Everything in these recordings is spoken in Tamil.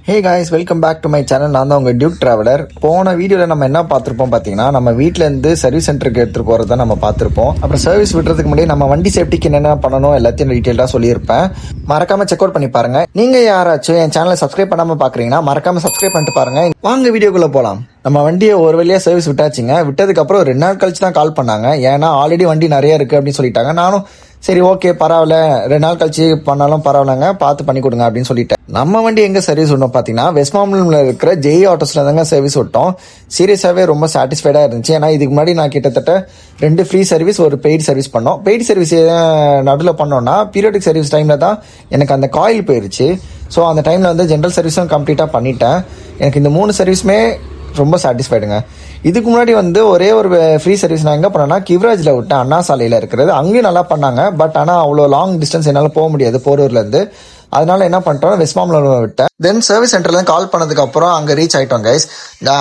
Hey guys, welcome back to my channel. நான் தான் உங்கள் டியூக் ட்ராவலர். போன வீடியோவில் நம்ம என்ன பார்த்துருப்போம் பார்த்தீங்கன்னா, நம்ம வீட்டிலேருந்து சர்வீஸ் சென்டருக்கு எடுத்துகிட்டு போகிறத நம்ம பார்த்துருப்போம். அப்புறம் சர்வீஸ் விடுறதுக்கு முன்னாடி நம்ம வண்டி சேஃப்டிக்கு என்னென்ன பண்ணணும் எல்லாத்தையும் டீட்டெயிலாக சொல்லியிருப்பேன். மறக்காமல் செக் அவுட் பண்ணி பாருங்கள். நீங்கள் யாராச்சும் என் சேனலை சப்ஸ்கிரைப் பண்ணாமல் பார்க்குறீங்கன்னா மறக்காமல் சப்ஸ்கிரைப் பண்ணிட்டு பாருங்கள். வாங்க வீடியோக்குள்ளே போகலாம். நம்ம வண்டியை ஒரு வழியாக சர்வீஸ் விட்டாச்சுங்க. விட்டதுக்கப்புறம் 2 நாள் கழிச்சு தான் கால் பண்ணாங்க. ஏன்னா ஆல்ரெடி வண்டி நிறைய இருக்குது அப்படின்னு சொல்லிட்டாங்க. நானும் சரி ஓகே பரவாயில்ல, 2 நாள் கழிச்சு பண்ணாலும் பரவாயில்லங்க, பார்த்து பண்ணி கொடுங்க அப்படின்னு சொல்லிட்டேன். நம்ம வண்டி எங்கே சர்வீஸ் விட்டோம் பார்த்தீங்கன்னா, வெஸ்ட் மாம்பலம்ல இருக்கிற ஜெய் ஆட்டோஸில் தாங்க சர்வீஸ் விட்டோம். சீரியஸாகவே ரொம்ப சாட்டிஸ்ஃபைடாக இருந்துச்சு. ஏன்னா இதுக்கு முன்னாடி நான் கிட்டத்தட்ட 2 ஃப்ரீ சர்வீஸ், ஒரு பெய்டு சர்வீஸ் பண்ணோம். பெய்டு சர்வீஸ் நடுவில் பண்ணோன்னா பீரியாடிக் சர்வீஸ் டைமில் தான் எனக்கு அந்த காயில் போயிடுச்சு. ஸோ அந்த டைமில் வந்து ஜென்ரல் சர்வீஸும் கம்ப்ளீட்டாக பண்ணிட்டேன். எனக்கு இந்த 3 சர்வீஸுமே ரொம்ப சாட்டிஸ்ஃபைடுங்க. இதுக்கு முன்னாடி வந்து ஒரே ஒரு ஃப்ரீ சர்வீஸ் நான் எங்கே பண்ணேன்னா கிவ்ராஜில் விட்டேன், அண்ணா சாலையில் இருக்கிறது. அங்கேயும் நல்லா பண்ணாங்க. பட் ஆனால் அவ்வளோ லாங் டிஸ்டன்ஸ் என்னால் போக முடியாது போரூர்லேருந்து. அதனால என்ன பண்ணிட்டோம், வெஸ்ட் மாம்பலம் விட்டேன். தென் சர்வீஸ் சென்டர்லேருந்து கால் பண்ணதுக்கப்புறம் அங்கே ரீச் ஆகிட்டோம் கைஸ்.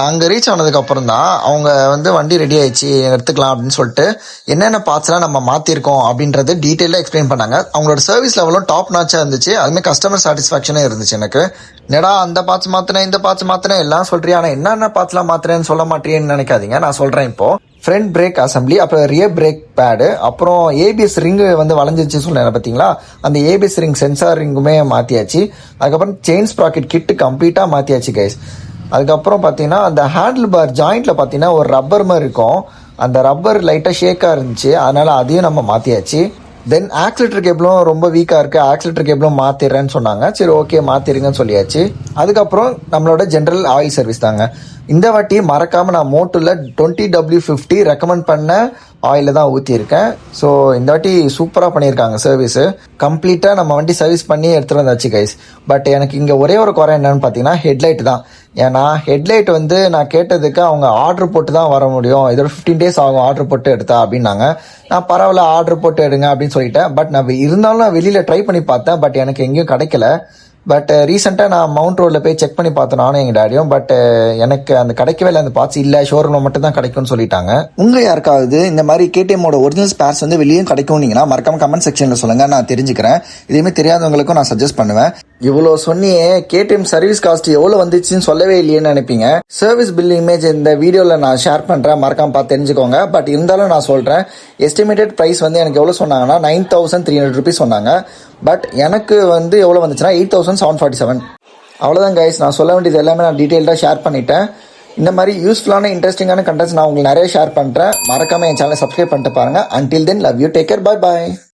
அங்கே ரீச் ஆனதுக்கப்புறம் தான் அவங்க வந்து வண்டி ரெடி ஆயிடுச்சு எடுத்துக்கலாம் அப்படின்னு சொல்லிட்டு என்னென்ன பார்ட்ஸ்லாம் நம்ம மாற்றிருக்கோம் அப்படின்றது டீட்டெயிலாக எக்ஸ்பிளைன் பண்ணாங்க. அவங்களோட சர்வீஸ் லெவலும் டாப் நாச்சாக இருந்துச்சு. அதுமாதிரி கஸ்டமர் சாட்டிஸ்ஃபேக்ஷனும் இருந்துச்சு எனக்கு. என்னடா அந்த பார்ட்ஸ் மாற்றினேன், இந்த பார்ட்ஸ் மாற்றினேன் எல்லாம் சொல்றியா, ஆனால் என்னென்ன பார்ட்ஸ்லாம் மாற்றினேன்னு சொல்ல மாட்டேன்னு நினைக்காதீங்க. நான் சொல்கிறேன் இப்போ. ஃப்ரண்ட் பிரேக் அசம்பிளி, அப்புறம் ரியர் பிரேக் பேடு, அப்புறம் ஏபிஎஸ் ரிங்கு வந்து வளைஞ்சிச்சு சொன்னேன் பார்த்தீங்களா, அந்த ஏபிஎஸ் ரிங் சென்சார் ரிங்குமே மாற்றியாச்சு. அதுக்கப்புறம் செயின் ஸ்ப்ராக்கெட் கிட்டு கம்ப்ளீட்டாக மாற்றியாச்சு கைஸ். அதுக்கப்புறம் பார்த்தீங்கன்னா அந்த ஹேண்டில் பார் ஜாயிண்டில் பார்த்தீங்கன்னா ஒரு ரப்பர் மாதிரி இருக்கும். அந்த ரப்பர் லைட்டாக ஷேக்காக இருந்துச்சு, அதனால் அதையும் நம்ம மாற்றியாச்சு. தென் ஆக்சிலேட்டர் கேபிளும் ரொம்ப வீக்காக இருக்குது, ஆக்சிலேட்டர் கேபிளும் மாற்றிடுறேன்னு சொன்னாங்க. சரி ஓகே மாற்றிடுங்கன்னு சொல்லியாச்சு. அதுக்கப்புறம் நம்மளோட ஜென்ரல் ஆயில் சர்வீஸ் தாங்க. இந்த வாட்டி மறக்காமல் நான் மோட்டோவில் 20W50 ரெக்கமெண்ட் பண்ண ஆயிலில் தான் ஊற்றியிருக்கேன். ஸோ இந்த வாட்டி சூப்பராக பண்ணியிருக்காங்க சர்வீஸு. கம்ப்ளீட்டாக நம்ம வண்டி சர்வீஸ் பண்ணி எடுத்துகிட்டு வந்தாச்சு கைஸ். பட் எனக்கு இங்கே ஒரே ஒரு குறை என்னன்னு பார்த்தீங்கன்னா ஹெட்லைட் தான். ஏன்னா ஹெட்லைட் வந்து நான் கேட்டதுக்கு அவங்க ஆர்டர் போட்டு தான் வர முடியும், இதோட 15 days ஆகும் ஆர்டர் போட்டு எடுத்தா அப்படின்னாங்க. நான் பரவாயில்ல ஆர்டர் போட்டு எடுங்க அப்படின்னு சொல்லிட்டேன். பட் நான் இருந்தாலும் நான் வெளியில் ட்ரை பண்ணி பார்த்தேன். பட் எனக்கு எங்கேயும் கிடைக்கல. பட் ரீசெண்டாக நான் மவுண்ட் ரோடில் போய் செக் பண்ணி பார்த்தேன் நானும் எங்கள் டேடியும். பட் எனக்கு அந்த கிடைக்கவே இல்லை, அந்த பார்ட்ஸ் இல்லை, ஷோரூமில் மட்டும் தான் கிடைக்கும்னு சொல்லிட்டாங்க. உங்கள் யாருக்காவது இந்த மாதிரி கேடிஎம்மோட ஒரிஜினல் ஸ்பேர்ஸ் வந்து வெளியும் கிடைக்கும்னீங்கன்னா மறக்காம கமெண்ட் செக்ஷனில் சொல்லுங்கள், நான் தெரிஞ்சுக்கிறேன். இதேமாதிரி தெரியாதவங்களுக்கும் நான் சஜஸ்ட் பண்ணுவேன். இவ்வளோ சொன்னியே, கேடிஎம் சர்வீஸ் காஸ்ட் எவ்வளோ வந்துச்சுன்னு சொல்லவே இல்லையேன்னு நினைப்பீங்க. சர்வீஸ் பில் இமேஜ் இந்த வீடியோவில் நான் ஷேர் பண்ணுறேன், மறக்காம பார்த்து தெரிஞ்சுக்கோங்க. பட் இருந்தாலும் நான் சொல்கிறேன், எஸ்டிமேட்டட் ப்ரைஸ் வந்து எனக்கு எவ்வளோ சொன்னாங்கன்னா 9300 rupees சொன்னாங்க. பட் எனக்கு வந்து எவ்வளோ வந்துச்சுன்னா 8747. அவ்வளோதான் கைஸ், நான் சொல்ல வேண்டியது எல்லாமே நான் டீட்டெயில்டாக ஷேர் பண்ணிட்டேன். இந்த மாதிரி யூஸ்ஃபுல்லான இன்ட்ரெஸ்டிங்கான கண்டென்ட்ஸ் நான் உங்களுக்கு நிறைய ஷேர் பண்ணுறேன். மறக்காமல் என் சேனலை சப்ஸ்கிரைப் பண்ணிட்டு பாருங்கள். Until then love you, take care, bye bye.